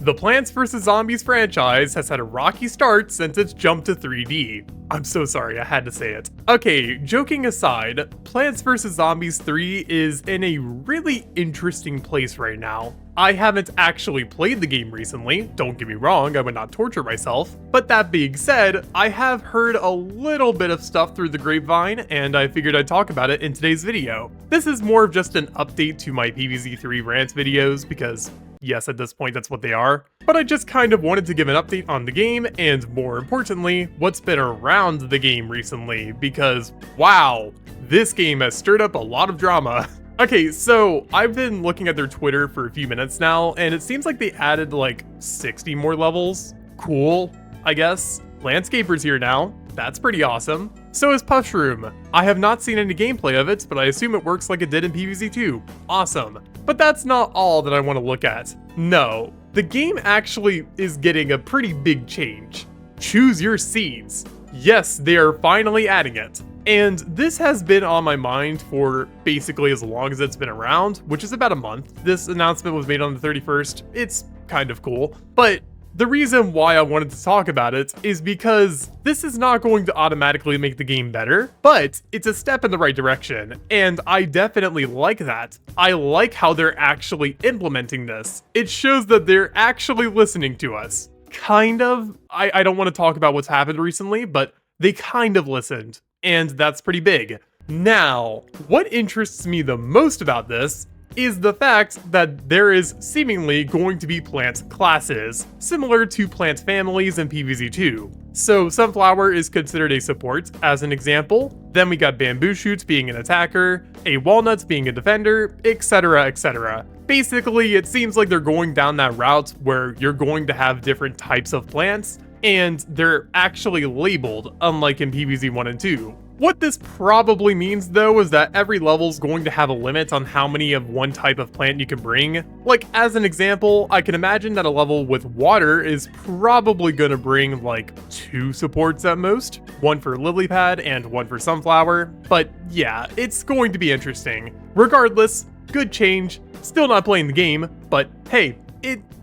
The Plants vs. Zombies franchise has had a rocky start since its jump to 3D. I'm so sorry, I had to say it. Okay, joking aside, Plants vs. Zombies 3 is in a really interesting place right now. I haven't actually played the game recently, don't get me wrong, I would not torture myself. But that being said, I have heard a little bit of stuff through the grapevine, and I figured I'd talk about it in today's video. This is more of just an update to my PVZ3 rant videos, because yes, at this point that's what they are. But I just kind of wanted to give an update on the game, and more importantly, what's been around the game recently, because wow, this game has stirred up a lot of drama. Okay, so I've been looking at their Twitter for a few minutes now, and it seems like they added like 60 more levels. Cool, I guess. Landscaper's here now. That's pretty awesome. So is Pushroom. I have not seen any gameplay of it, but I assume it works like it did in PVZ2. Awesome. But that's not all that I want to look at. No, the game actually is getting a pretty big change. Choose your seeds. Yes, they are finally adding it. And this has been on my mind for basically as long as it's been around, which is about a month. This announcement was made on the 31st. It's kind of cool. But the reason why I wanted to talk about it is because this is not going to automatically make the game better, but it's a step in the right direction, and I definitely like that. I like how they're actually implementing this. It shows that they're actually listening to us. Kind of. I don't want to talk about what's happened recently, but they kind of listened, and that's pretty big. Now, what interests me the most about this is the fact that there is seemingly going to be plant classes, similar to plant families in PVZ2. So Sunflower is considered a support, as an example. Then we got Bamboo Shoots being an attacker, a Walnuts being a defender, etc, etc. Basically, it seems like they're going down that route where you're going to have different types of plants, and they're actually labeled, unlike in PVZ 1 and 2. What this probably means though is that every level's going to have a limit on how many of one type of plant you can bring. Like as an example, I can imagine that a level with water is probably going to bring like 2 supports at most, one for lily pad and one for sunflower. But yeah, it's going to be interesting. Regardless, good change, still not playing the game, but hey,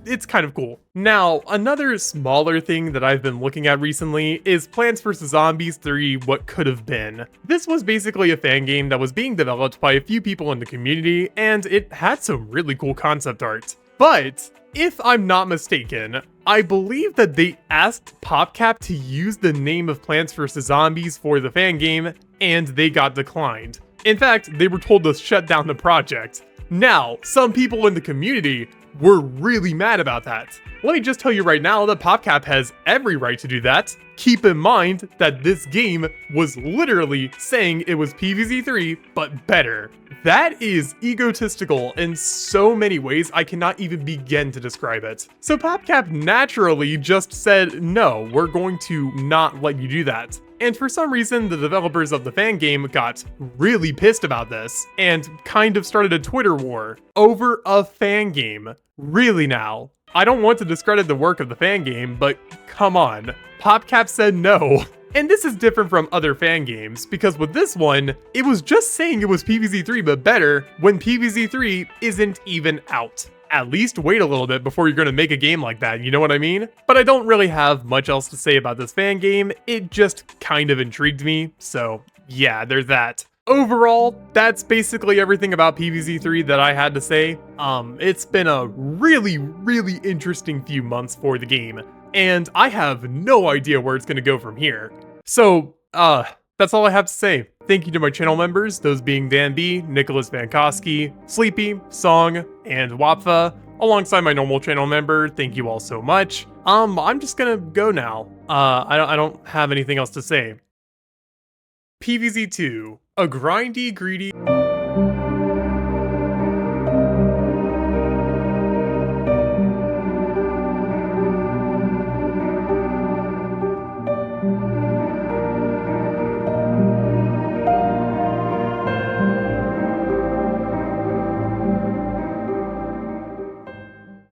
it's kind of cool. Now, another smaller thing that I've been looking at recently is Plants vs. Zombies 3 What Could Have Been. This was basically a fan game that was being developed by a few people in the community, and it had some really cool concept art. But if I'm not mistaken, I believe that they asked PopCap to use the name of Plants vs. Zombies for the fan game, and they got declined. In fact, they were told to shut down the project. Now, some people in the community were really mad about that. Let me just tell you right now that PopCap has every right to do that. Keep in mind that this game was literally saying it was PVZ3, but better. That is egotistical in so many ways I cannot even begin to describe it. So PopCap naturally just said, no, we're going to not let you do that. And for some reason, the developers of the fan game got really pissed about this and kind of started a Twitter war over a fan game. Really now? I don't want to discredit the work of the fan game, but come on. PopCap said no. And this is different from other fan games, because with this one, it was just saying it was PVZ3 but better when PVZ3 isn't even out. At least wait a little bit before you're gonna make a game like that, you know what I mean? But I don't really have much else to say about this fan game, it just kind of intrigued me, so yeah, there's that. Overall, that's basically everything about PVZ3 that I had to say. It's been a really interesting few months for the game, and I have no idea where it's gonna go from here. So, that's all I have to say. Thank you to my channel members, those being Dan B, Nicholas Vankowski, Sleepy, Song, and Wapfa, alongside my normal channel member. Thank you all so much. I'm just gonna go now. I don't have anything else to say. PVZ2, a grindy, greedy